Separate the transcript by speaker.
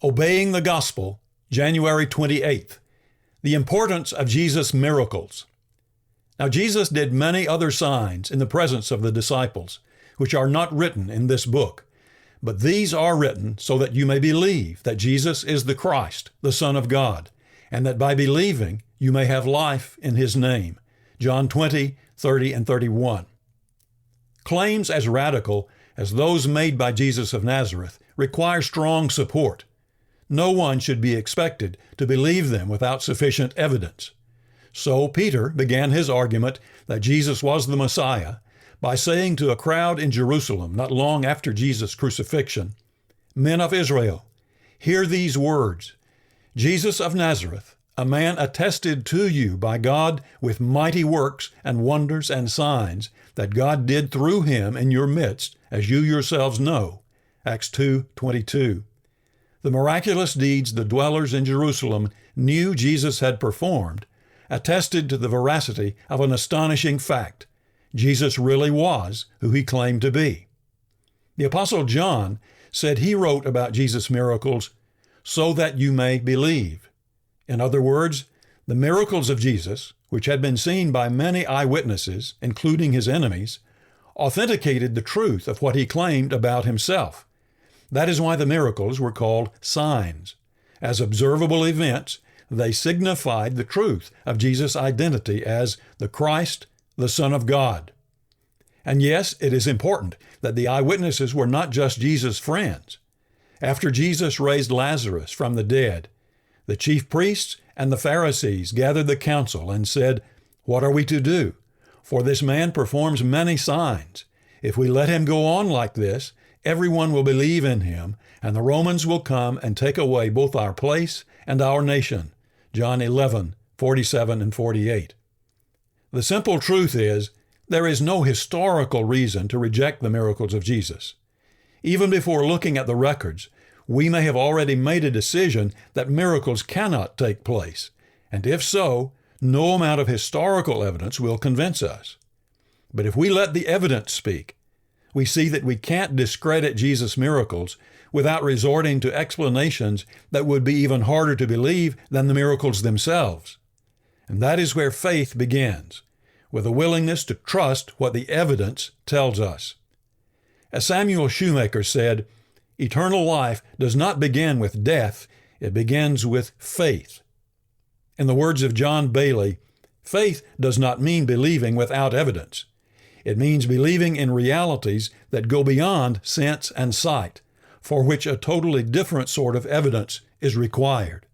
Speaker 1: Obeying the Gospel, January 28th. The importance of Jesus' miracles. Now Jesus did many other signs in the presence of the disciples, which are not written in this book. But these are written so that you may believe that Jesus is the Christ, the Son of God, and that by believing you may have life in his name. John 20, 30, and 31. Claims as radical as those made by Jesus of Nazareth require strong support. No one should be expected to believe them without sufficient evidence. So Peter began his argument that Jesus was the Messiah by saying to a crowd in Jerusalem not long after Jesus' crucifixion, "Men of Israel, hear these words. Jesus of Nazareth, a man attested to you by God with mighty works and wonders and signs that God did through him in your midst, as you yourselves know." Acts 2:22. The miraculous deeds the dwellers in Jerusalem knew Jesus had performed attested to the veracity of an astonishing fact. Jesus really was who he claimed to be. The Apostle John said he wrote about Jesus' miracles so that you may believe. In other words, the miracles of Jesus, which had been seen by many eyewitnesses, including his enemies, authenticated the truth of what he claimed about himself. That is why the miracles were called signs. As observable events, they signified the truth of Jesus' identity as the Christ, the Son of God. And yes, it is important that the eyewitnesses were not just Jesus' friends. After Jesus raised Lazarus from the dead, the chief priests and the Pharisees gathered the council and said, "What are we to do? For this man performs many signs. If we let him go on like this, everyone will believe in him, and the Romans will come and take away both our place and our nation." John 11:47 and 48. The simple truth is, there is no historical reason to reject the miracles of Jesus. Even before looking at the records, we may have already made a decision that miracles cannot take place, and if so, no amount of historical evidence will convince us. But if we let the evidence speak, we see that we can't discredit Jesus' miracles without resorting to explanations that would be even harder to believe than the miracles themselves. And that is where faith begins, with a willingness to trust what the evidence tells us. As Samuel Shoemaker said, eternal life does not begin with death, it begins with faith. In the words of John Bailey, faith does not mean believing without evidence. It means believing in realities that go beyond sense and sight, for which a totally different sort of evidence is required.